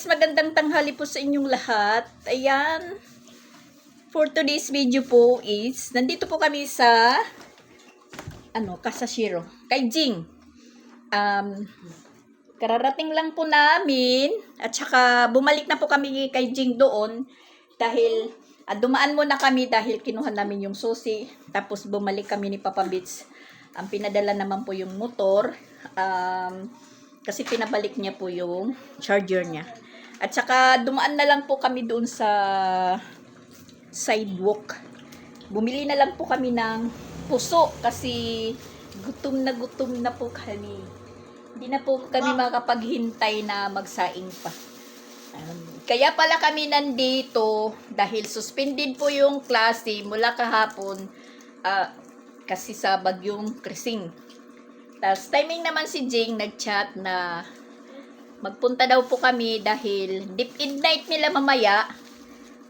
guys, magandang tanghali po sa inyong lahat. Ayan, for today's video po is, nandito po kami sa, Kasashiro, kay Jing. Kararating lang po namin, at saka bumalik na po kami kay Jing doon, dahil, dumaan muna kami dahil kinuha namin yung susi, tapos bumalik kami ni Papa Beats. Ang pinadala naman po yung motor, kasi pinabalik niya po yung charger niya. At saka dumaan na lang po kami doon sa sidewalk. Bumili na lang po kami ng puso kasi gutom na po kami. Hindi na po kami makapaghintay na magsaing pa. Kaya pala kami nandito dahil suspended po yung klase mula kahapon kasi sa bagyong Krising. Tapos timing naman si Jing nag-chat na magpunta daw po kami dahil deep in night nila mamaya,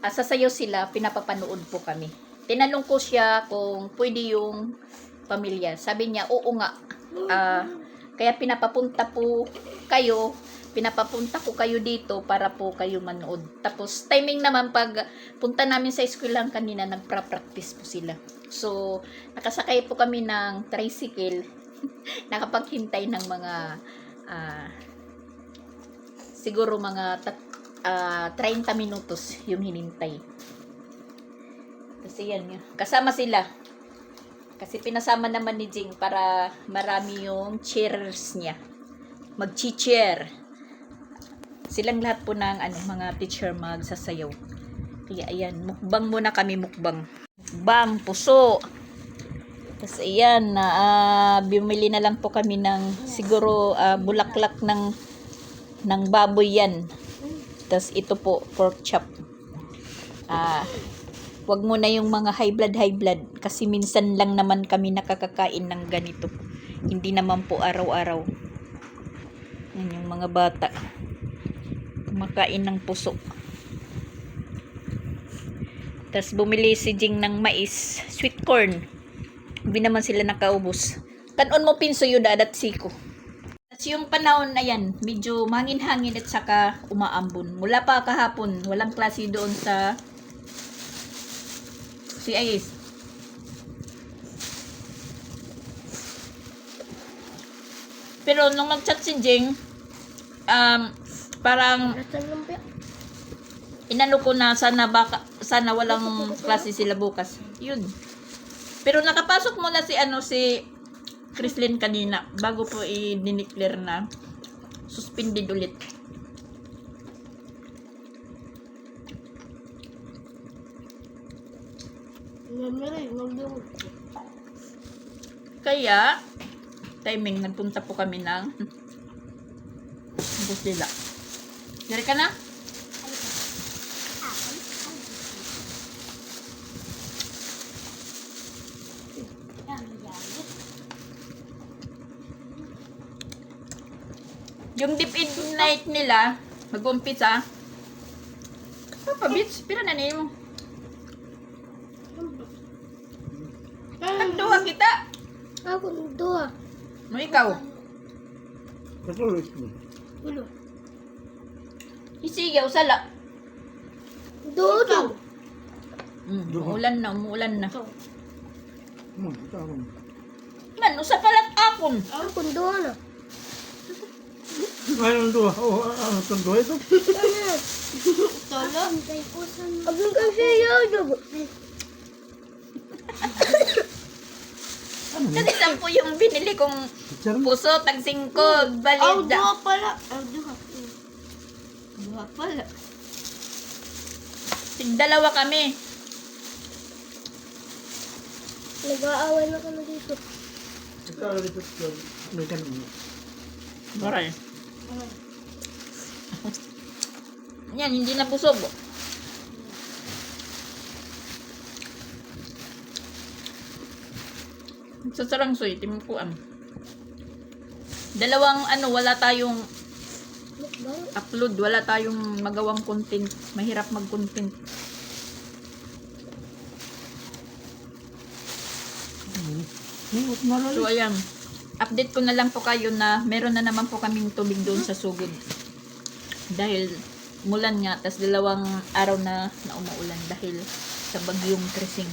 sasayaw sila, pinapapanood po kami. Tinanong ko siya kung pwede yung pamilya. Sabi niya, oo nga. Kaya pinapapunta ko kayo dito para po kayo manood. Tapos timing naman pag punta namin sa eskwelahan kanina, nagpa-practice po sila. So, nakasakay po kami ng tricycle. Nakapaghintay ng mga siguro mga 30 minutos yung hinintay. Kasi yan yun. Kasama sila. Kasi pinasama naman ni Jing para marami yung cheers niya. Mag-cheer. Silang lahat po ng mga teacher magsasayaw. Kaya ayan, mukbang muna kami, mukbang. Mukbang, puso. Tapos ayan, bumili na lang po kami ng siguro bulaklak ng baboy yan. Tapos ito po, pork chop. Wag muna yung mga high blood kasi minsan lang naman kami nakakakain ng ganito. Hindi naman po araw-araw. Yan yung mga bata. Kumakain ng puso. Tapos bumili si Jing ng mais, sweet corn. Hindi naman sila nakaubos. Kanon mo pinso yun at siko. At yung panahon na yan, medyo mangin-hangin at saka umaambon. Mula pa kahapon, walang klase doon sa CIS. Pero nung nag-chat si Jing, parang inano ko na sana walang klase sila bukas. Yun. Pero nakapasok muna si Chrislyn kanina bago po i-declare na suspended ulit. Kaya timing nagpunta po kami ng Busila. Dari ka na? Yung deep in night nila, mag-umpisa. Papa Beats, pira na niyo. Nagduha kita. Ako nagduha. No, ikaw. Katuloy mo. Ulo. Isigaw, sala. Dudo. Umuulan na. Tawag. Man, usa palat akon. Ako nagduha na. Ayun doon. Ano doon ito? Tolo? Abang kasi yun. Kasi sampo yung binili kong puso, tag-5, balid. Duha pala. Duha pala. Dalawa kami. Nag-aaway na kami dito. Ikaw dito. May ganun. Maray. Yan, hindi na busog. Sa sarangsoy, timupuan. Dalawang wala tayong upload, wala tayong magawang content. Mahirap mag-content. So, ayan. Update ko na lang po kayo na meron na naman po kaming tubig doon sa sugod. Dahil Mulan nga, tas 2 araw na umuulan dahil sa bagyong Krising.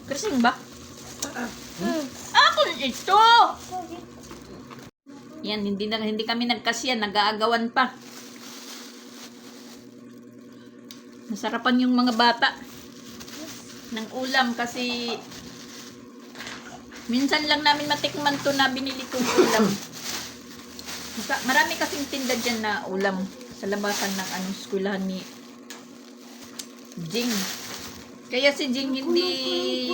Krising ba? Ako ito! Yan, hindi kami nagkasya, nag-aagawan pa. Nasarapan yung mga bata ng ulam kasi minsan lang namin matikman to na binili kong ulam. Marami kasing tinda dyan na ulam sa labasan ng eskwelahan ni Jing. Kaya si Jing hindi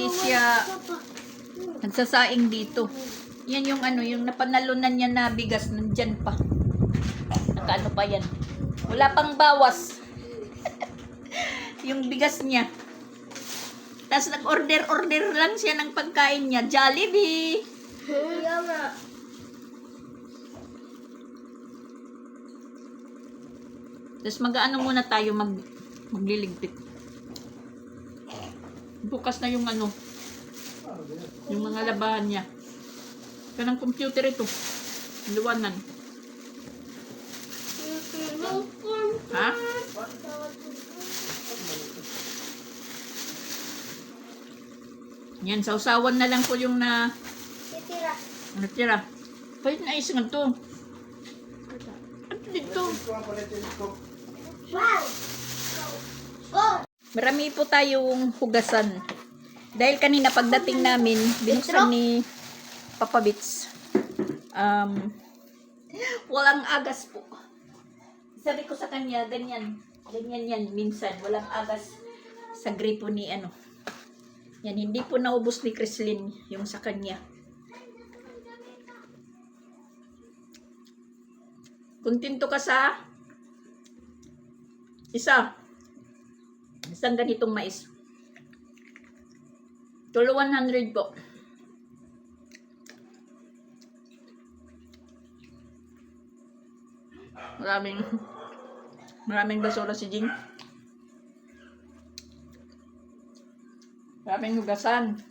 siya nagsasaing dito. Yan yung yung napanalunan niya na bigas nandyan pa. Nakaano pa yan. Wala pang bawas. Yung bigas niya. Tapos nag-order lang siya ng pagkain niya. Jollibee! Kaya nga. Tapos mag-ano muna tayo, magliligpit. Bukas na yung yung mga labahan niya. Kanang computer ito. Luwanan. Ha? Yan, sausawan na lang po yung Titira. natira. Pahit na isang ito. Ano dito? Wow! Oh! Marami po tayong hugasan. Dahil kanina pagdating namin, binuksan ni Papa Bits. Walang agas po. Sabi ko sa kanya, ganyan. Ganyan yan, minsan. Walang agas sa gripo ni Yan, hindi po naubos ni Chrislyn yung sa kanya. Kontento ka sa isang ganitong mais. Tulo 100 po. Maraming basura si Jing. Maraming hugasan.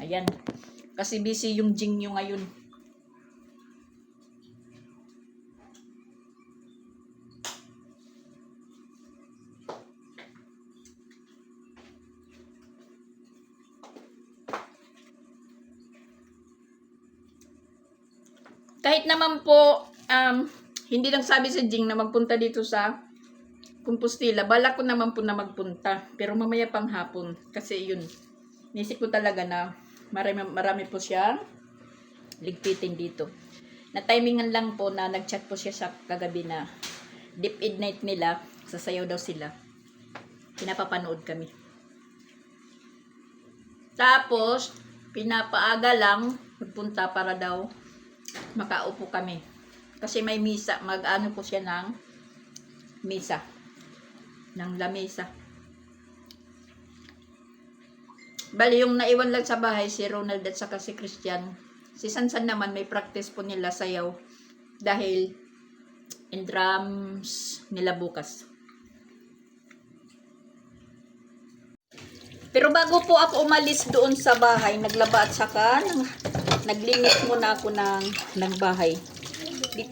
Ayan. Kasi busy yung Jing nyo ngayon. Kahit naman po, hindi lang sabi si Jing na magpunta dito sa Compostela. Balak ko naman po na magpunta. Pero mamaya pang hapon. Kasi yun, nisip ko talaga na marami po siya ligpitin dito. Na-timingan lang po na nag-chat po siya sa kagabi na deep night nila. Sasayaw daw sila. Pinapapanood kami. Tapos, pinapaaga lang magpunta para daw makaupo kami. Kasi may misa. Mag-ano po siya ng misa. Ng lamesa. Bali, yung naiwan lang sa bahay, si Ronald at saka si Christian. Si Sansan naman, may practice po nila sayaw. Dahil, in drums nila bukas. Pero bago po ako umalis doon sa bahay, naglaba at saka naglinis muna ako ng bahay. Hindi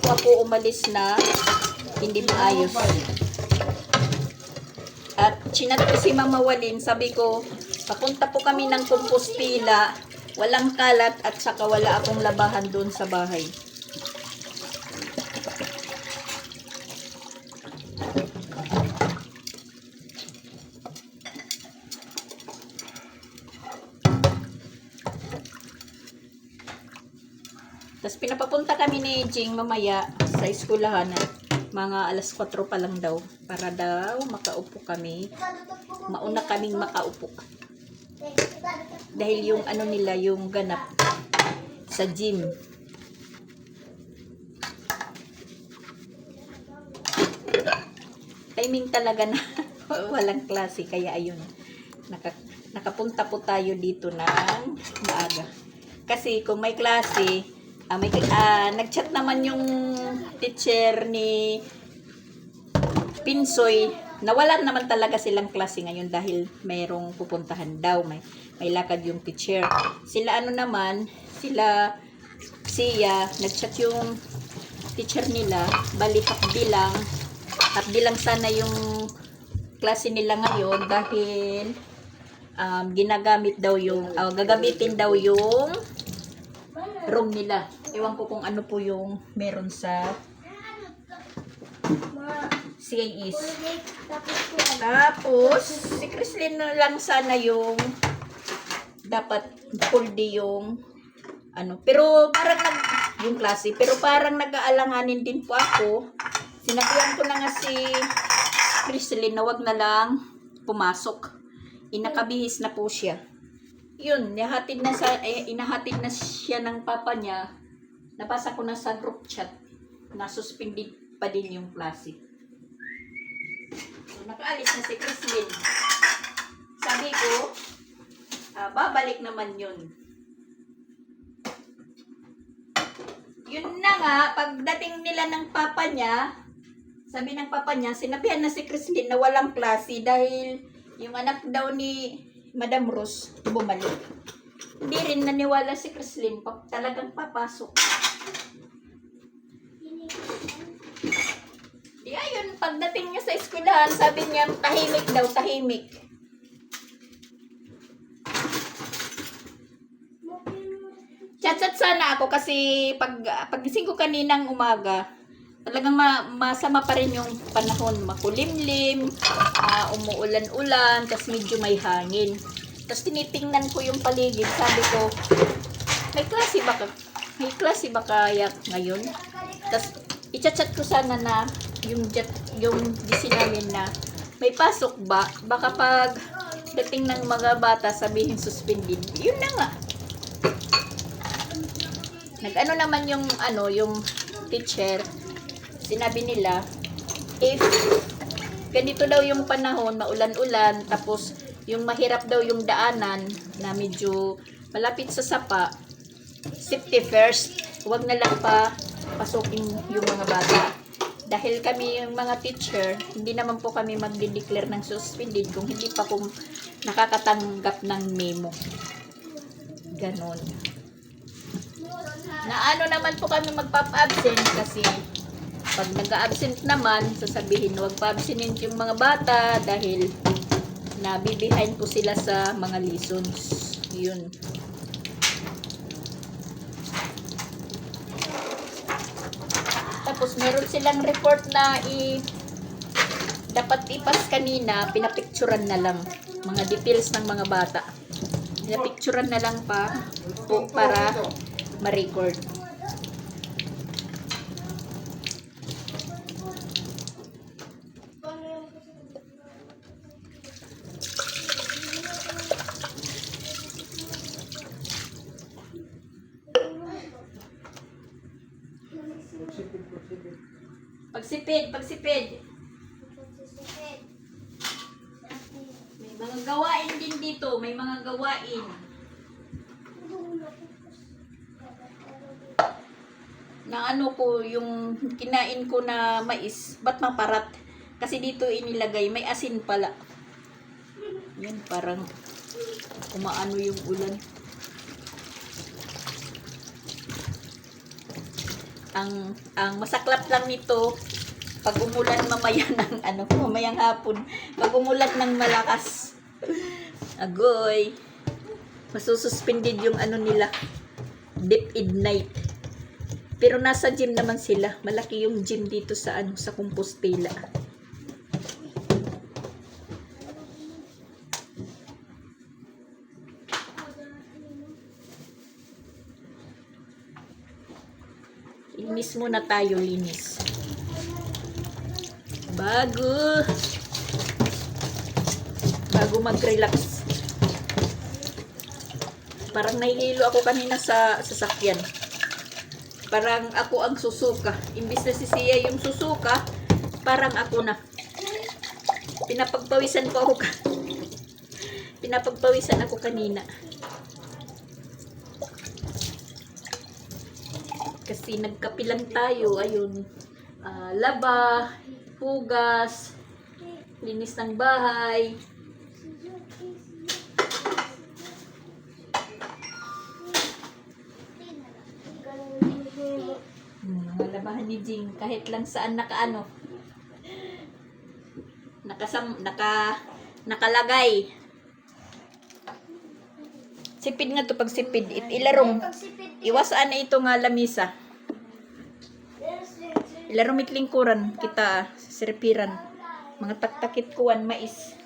po ako umalis na hindi maayos. At chinat ko si Mama Walin, sabi ko, papunta po kami ng Compostela, walang kalat at saka wala akong labahan doon sa bahay. Tapos pinapapunta kami ni Jing mamaya sa eskwelahan. Mga alas 4 pa lang daw. Para daw makaupo kami. Mauna kaming makaupo. Dahil yung nila, yung ganap sa gym. Timing talaga na walang klase. Kaya ayun. Nakapunta po tayo dito ng maaga. Kasi kung may klase, nag-chat naman yung teacher ni Pinsoy na wala naman talaga silang klase ngayon dahil mayroong pupuntahan daw. May lakad yung teacher. Sila naman, sila Sia, nag-chat yung teacher nila, bali half bilang sana yung klase nila ngayon dahil ginagamit daw yung, gagamitin daw yung room nila. Ewan ko kung ano po yung meron sa CIS. Tapos, si Chrislyn na lang sana yung dapat full day yung pero parang yung klase, pero parang nag-aalanganin din po ako. Sinabihan ko na nga si Chrislyn na wag na lang pumasok. Inakabihis na po siya. Yun, inahatid na siya ng papa niya. Nabasa ko na sa group chat na suspended pa din yung klase. So, nakaalis na si Chrislyn. Sabi ko, babalik naman yun. Yun na nga, pagdating nila ng papa niya, sabi ng papa niya, sinabihan na si Chrislyn na walang klase dahil yung anak daw ni Madam Rose bumalik. Hindi rin naniwala si Chrislyn, talagang papasok. Di ayun, pagdating niya sa eskwelahan, sabi niya, tahimik daw, tahimik. Chat-chat sana ako kasi pagising ko kaninang umaga, talagang masama pa rin yung panahon, makulimlim, umuulan-ulan, tapos medyo may hangin. Tapos tinitingnan ko yung paligid, sabi ko, may klase ba kaya ngayon? Tapos i-chat ko sana na yung DC namin na may pasok ba? Baka pag dating ng mga bata sabihin suspended. Yun na nga. Nag-ano naman yung teacher, sinabi nila, if ganito daw yung panahon, maulan-ulan, tapos yung mahirap daw yung daanan na medyo malapit sa sapa, safety first, huwag na lang pa pasukin yung mga bata. Dahil kami yung mga teacher, hindi naman po kami magde-declare ng suspended kung hindi pa po nakakatanggap ng memo. Ganon. Na naman po kami magpapa-absent kasi pag nag-absent naman, sasabihin huwag pa-absent yung mga bata dahil nabibehind po sila sa mga lessons. Yun. Tapos meron silang report na dapat ipas kanina, pinapicturan na lang mga details ng mga bata. Pinapicturan na lang pa po para ma-record. Pagsipid. May mga gawain din dito, may mga gawain. Na ko, yung kinain ko na mais, ba't maparat? Kasi dito inilagay, may asin pala. Yan, parang umaano yung ulan. Ang masaklap lang nito, pag umulan mamaya ng mamayang hapon, pag umulan ng malakas, agoy, masususpended yung nila, deep night. Pero nasa gym naman sila. Malaki yung gym dito sa sa Compostela. Linis muna tayo, linis. Bago mag-relax. Parang nahihilo ako kanina sa sasakyan. Parang ako ang susuka. Imbis na si Sia yung susuka, parang ako na. Pinapagpawisan ako kanina. Kasi nagkape lang tayo. Ayun. Laba, hugas, linis ng bahay. Mga sinamahan ni Jing kahit lang saan nakaano. Nakalagay. Sipid nga to pag sipid. Ilarom. Iwasaan na ito nga lamisa. Ilarom itlingkuran kita sirpiran. Mga taktakit kuwan mais.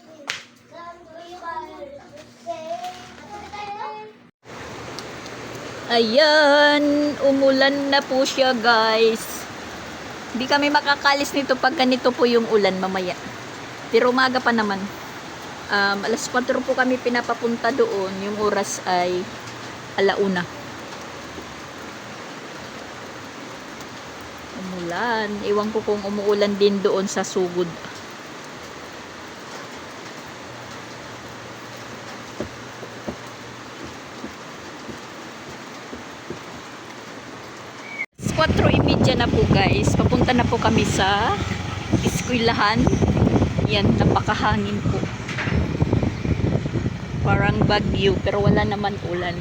Ayan, umulan na po siya guys. Hindi kami makakalis nito pag ganito po yung ulan mamaya. Pero umaga pa naman. Alas 4 po kami pinapapunta doon. Yung oras ay 1:00. Umulan. Iwan ko kung umuulan din doon sa sugod. Alas 4:30 na po guys. Papunta na po kami sa eskwelahan. Yan, napakahangin po. Parang bagyo pero wala naman ulan.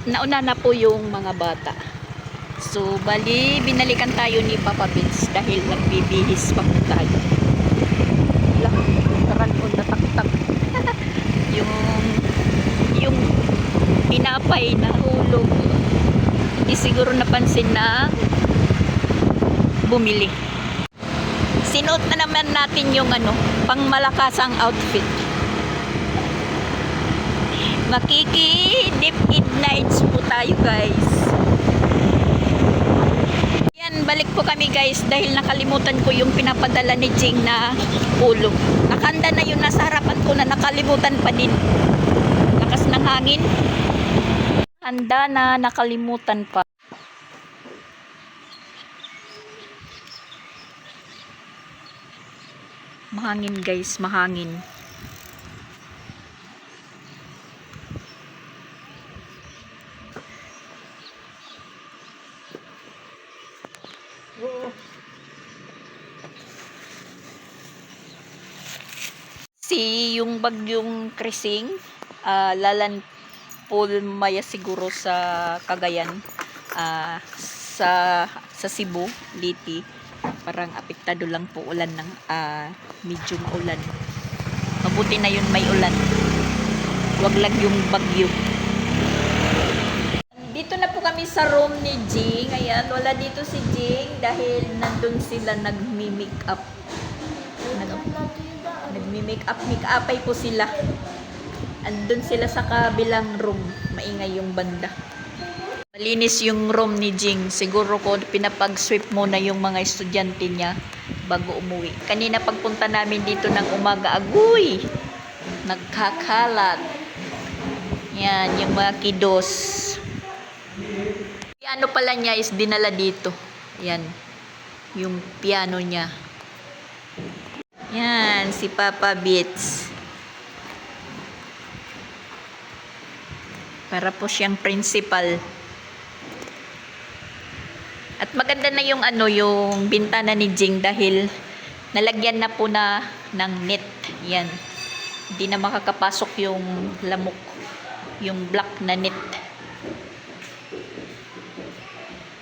Nauna na po yung mga bata. So, bali, binalikan tayo ni Papa Vince dahil nagbibihis pa po tayo. Wala, karan po nataktak. yung tinapay na hulog. Hindi siguro napansin na bumili. Sinuot na naman natin yung pangmalakasang outfit. Makiki-dip in nights po tayo guys. Yan, balik po kami guys dahil nakalimutan ko yung pinapadala ni Jing na ulo. Nakanda na yun nasa harapan ko na nakalimutan pa din. Lakas ng hangin. Handa na nakalimutan pa. Mahangin guys, mahangin. Yung bagyong Krising, lalandfall maya siguro sa Cagayan, sa Cebu, Liti. Parang apektado lang po ulan ng medium ulan. Mabuti na yun may ulan. Wag lang yung bagyo. Dito na po kami sa room ni Jing. Ayan, wala dito si Jing dahil nandun sila nagmi-make up. Nagmi-make upay po sila. Andun sila sa kabilang room. Maingay yung banda. Malinis yung room ni Jing. Siguro ko pinapag-sweep muna yung mga estudyante niya bago umuwi. Kanina pagpunta namin dito ng umaga, agoy! Nagkakalat. Yan, yung mga kiddos. Piano pala niya is dinala dito. Yan. Yung piano niya. Yan, si Papa Beats. Para po siyang principal. At maganda na yung yung bintana ni Jing dahil nalagyan na po na ng net. Yan. Hindi na makakapasok yung lamok. Yung black na net.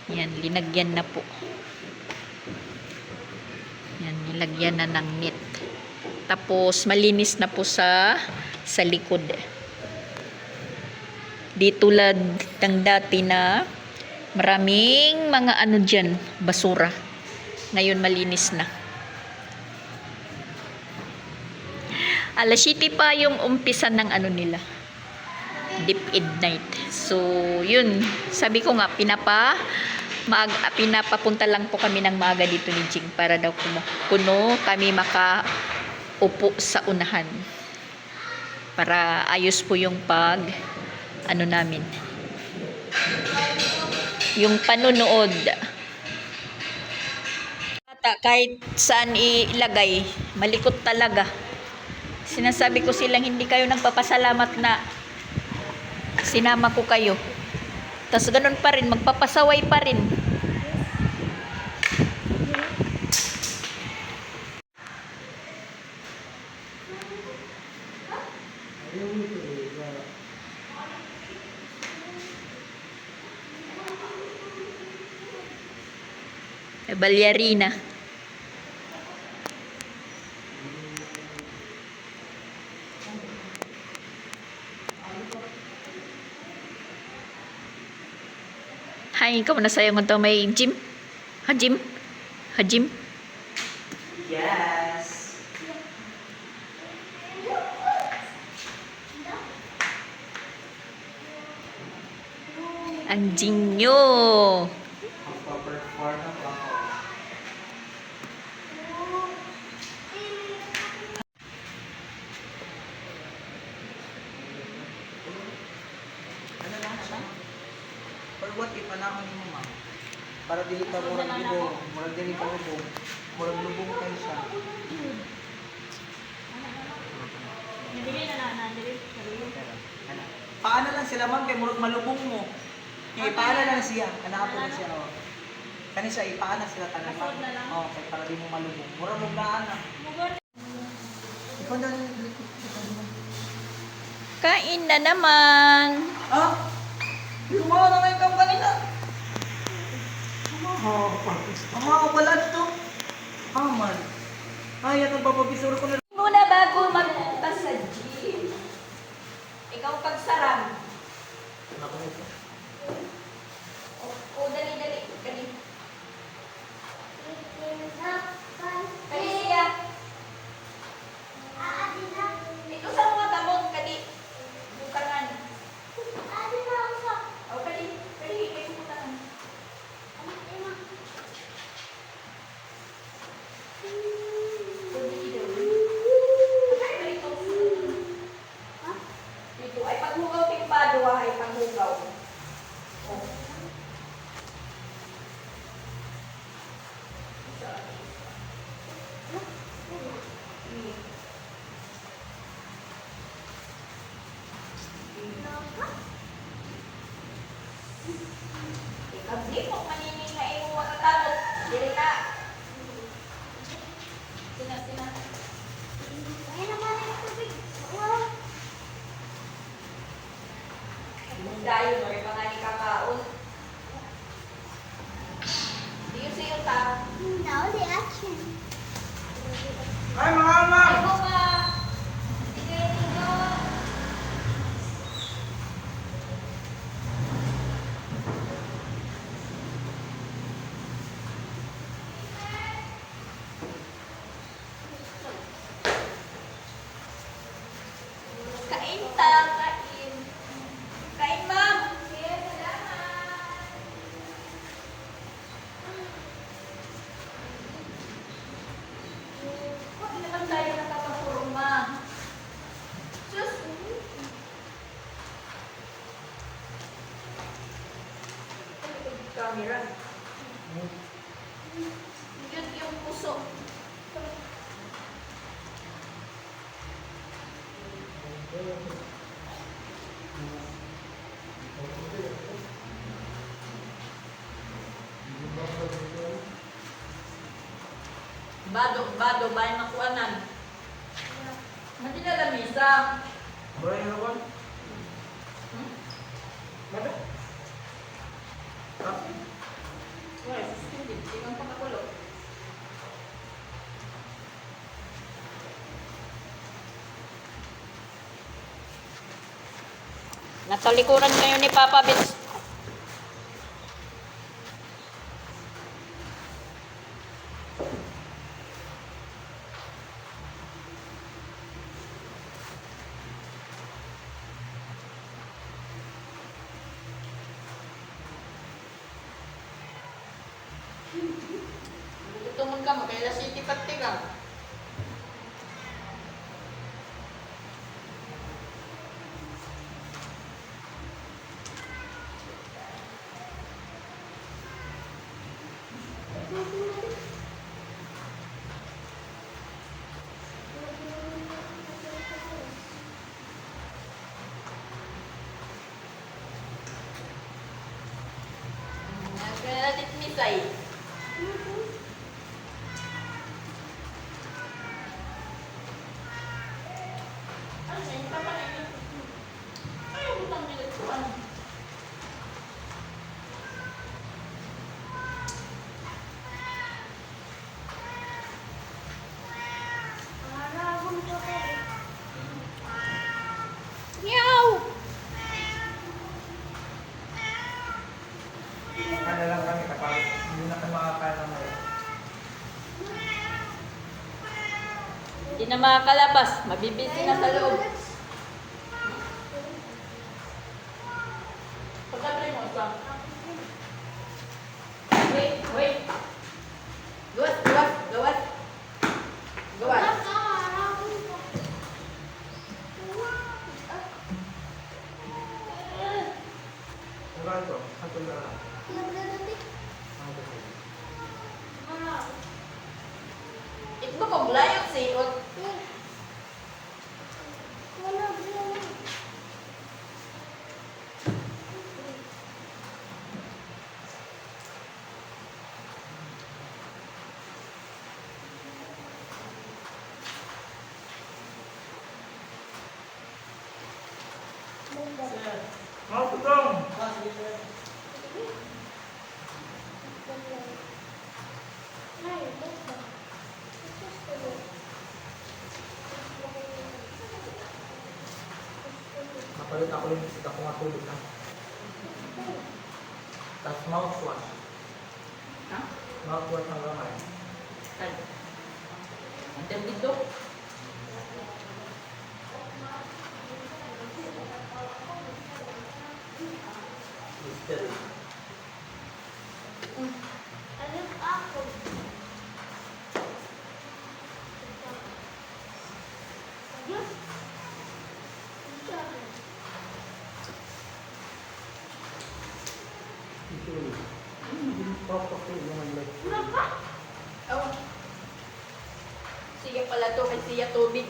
Yan, linagyan na po. Yan, nilagyan na ng net. Tapos, malinis na po sa likod. Di tulad ng dati na maraming mga dyan, basura. Ngayon, malinis na. Alas 7 pa yung umpisa ng nila. Deep in night. So, yun. Sabi ko nga, pinapapunta lang po kami ng maaga dito ni Jing para daw kuno kami makaupo sa unahan para ayos po yung namin yung panunood. Kahit saan ilagay malikot talaga. Sinasabi ko silang hindi kayo nagpapasalamat na sinama ko kayo. Tapos ganun pa rin, magpapasaway pa rin. Balyarina. Hay, ikaw na sa'yo nga may gym? Ha-gym? Ha-gym? Yes. Anjing nyo. Magpa-perform na po ako. Ano lang siya? Or what if anakon mo ma'am? Para dili ka murag lubong, murag dili ka lubong, murag lubong kayo siya. Ano? Paano lang sila ma'am kay murag malubong mo? Paano lang siya? Anak ko lang siya. Oh. Kani siya ipaana sila tanan ma'am. Oh, kay para di mo malubong. Murag mo na. Ikaw na Kain na naman. Ah! Gumawa na ngayon kang kanina. Ama, wala to. Aman. Ay, at nagpapabisuro ko na. Muna bago magpunta sa gym. Ikaw pagsarang. O, dali. Kali. Kali siya. Ito sa mga tamog, kali. Bukangan. O, kali. Kayo bukangan. Dito ay paghugaw timpado ay paghugaw. Oh. Ikabli mo manining na imo matatabot. Dili ka. Sina. Dayo mo rin mga ni kakaon. Siyo ta. Ay, mga ma'am! Ay, mga. Sige, ninyo. Kain ta, kain. Kain, ma'am. Yes, salamat. Huwag naman tayo nakakapurma. Sus. Camera. Yun yung puso. Bado, bayan makuanan. Mati na lamisa. Mura yung nakuha? Mada? Ah? Wala, susunod. Tingnan pa kakulo. Nasa likuran kayo ni Papa Bits. Tumon ka mo, kaya City Pati ka. Kaya natin misay. Ano na yung papa na yun? Ayaw mo tang nilagpuan. Hindi na makakalabas. Mabibisi na sa loob. Pagkatry mo, isa. Wait, wait. Gawas, gawas, gawas. Gawas. Ano ito? Ato na. Ito ko blayot si Iot. Mga putong! Napalit ako yung isda ko nga tulog na. Tapos mouthwash. Ha? Mouthwash ng gamay. Ay. Ang dami dito. Listerine. Oh. Siya pala to, kay siya tubig.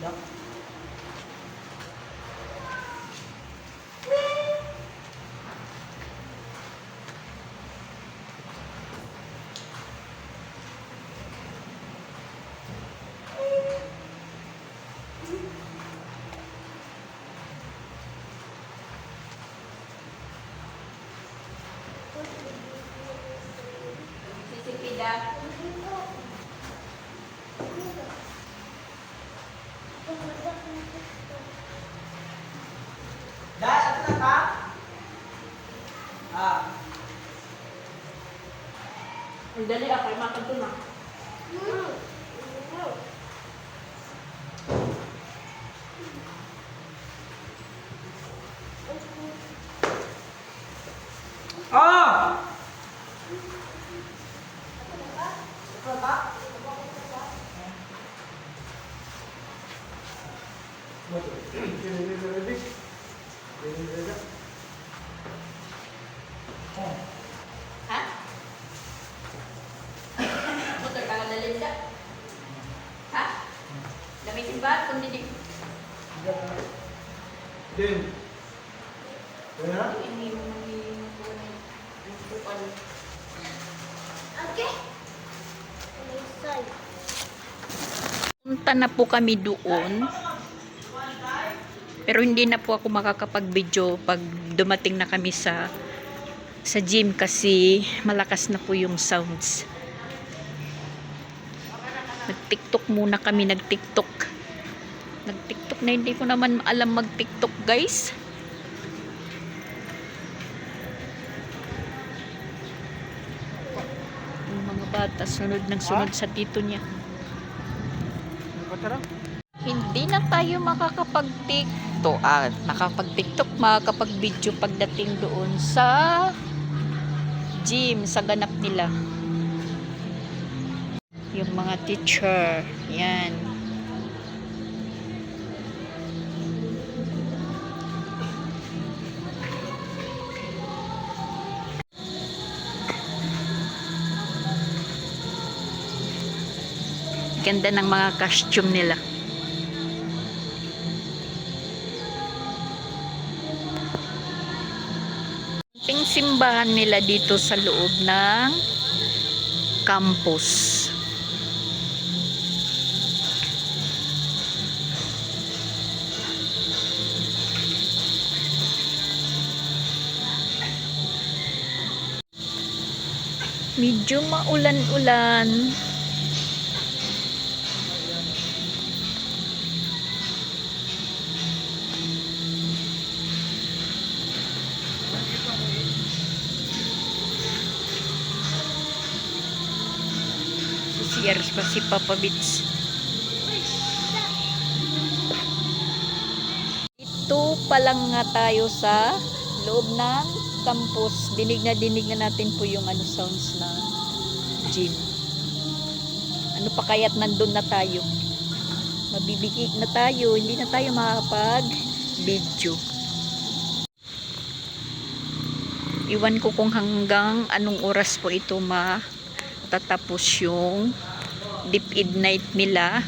Dak. Sisipida. Dahil, ano na ka? Ah. Ang dali ako, ay makanto na. Ah! Ito ba? Ha? Motor ka nga dalinda. Ha? Gamitin ba? Kung hindi, Din. Kaya? hindi mo mag-iwan ng kupal. Okay. Punta na po kami doon. Pero hindi na po ako makakapag-video pag dumating na kami sa gym kasi malakas na po yung sounds. Nag-TikTok muna kami, nag-TikTok na hindi ko naman alam mag-TikTok, guys. Yung mga bata sunod ng sunod sa tito niya. Patara? Hindi na tayo makakapag-TikTok, nakapag-TikTok, makakapag-video pagdating doon sa gym, sa ganap nila. Yung mga teacher, yan. Ganda ng mga costume nila. Yung simbahan nila dito sa loob ng campus. Medyo maulan-ulan. CR pa si Papa Bits. Ito pa lang nga tayo sa loob ng campus. Dinig na natin po yung sounds na gym. Ano pa kaya't nandun na tayo? Mabibigit na tayo. Hindi na tayo makakapag-video. Iwan ko kung hanggang anong oras po ito matatapos yung deep ed night nila.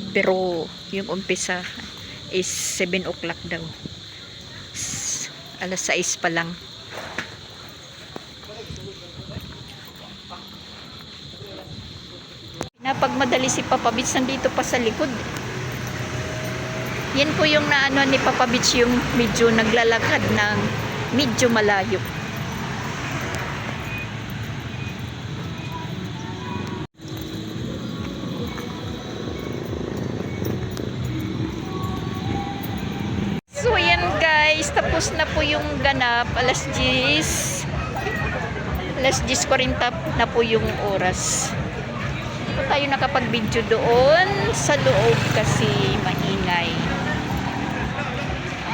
Pero yung umpisa is 7 o'clock daw. Alas 6 pa lang. Napagmadali si Papa Bits, nandito pa sa likod. Yan po yung naano ni Papa Bits, yung medyo naglalakad ng medyo malayo. So yan guys, tapos na po yung ganap. Alas 10. Alas 10:40 na po yung oras. Po tayo nakapag-video doon sa loob kasi maingay.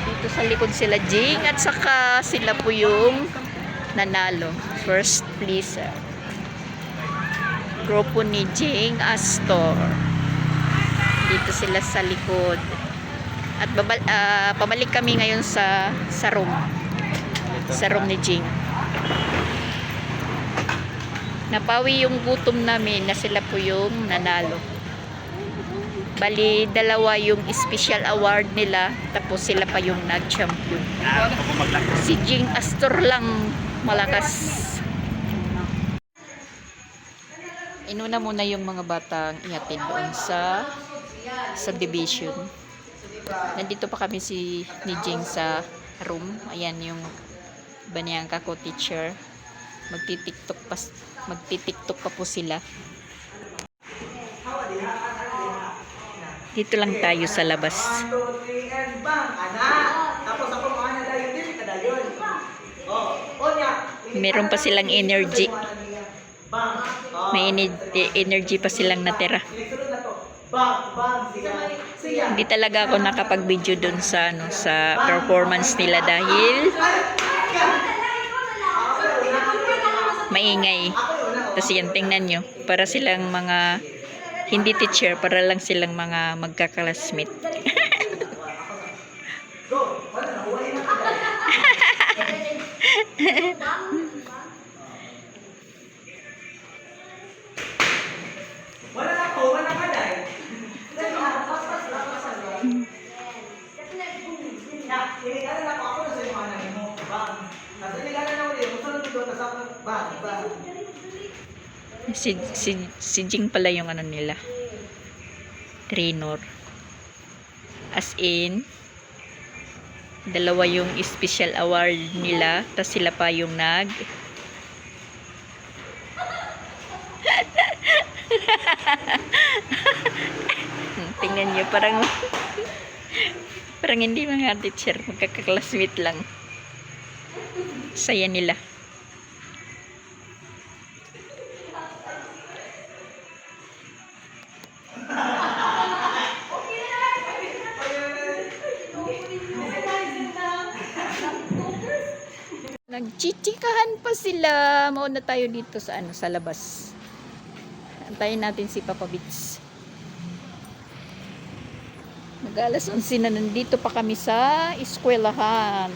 Dito sa likod sila Jing at saka sila po yung nanalo. First place. Grupo ni Jing Astor. Dito sila sa likod. At pabalik kami ngayon sa room. Sa room ni Jing. Napawi yung gutom namin na sila po yung nanalo. Bali, dalawa yung special award nila, tapos sila pa yung nag-champion. Si Jing Astor lang malakas. Inuna muna yung mga batang ihatid doon sa subdivision. Nandito pa kami ni Jing sa room. Ayan yung baniyang kako teacher. Magti-tiktok pa po sila. Dito lang tayo sa labas. 1, 2, 3, and bang! Anak! Tapos ako mga nadayon din, kadayon. Meron pa silang energy. Bang! May energy pa silang natira. Bang! Bang! Siya! Hindi talaga ako nakapag-video dun sa sa performance nila dahil maingay. Tapos yan, tingnan nyo. Para silang mga hindi teacher, para lang silang mga magkakalasmate. Wala na ko, wala ka dahil. Inigalan ako, ako na sa mga namin mo. Bang! Nasa inigalan na ulit, musunod dito, tapos ako, bang! Bang! Si Jing pala yung nila. Trainer. As in, dalawa yung special award nila, tapos sila pa yung tingnan nyo, parang hindi mga teacher, magkakaklasmate lang. Saya nila. Nagchichikahan pa sila. Mauna tayo dito sa sa labas. Antayin natin si Papa Bits. Mag-alas 11 na, nandito pa kami sa eskwelahan.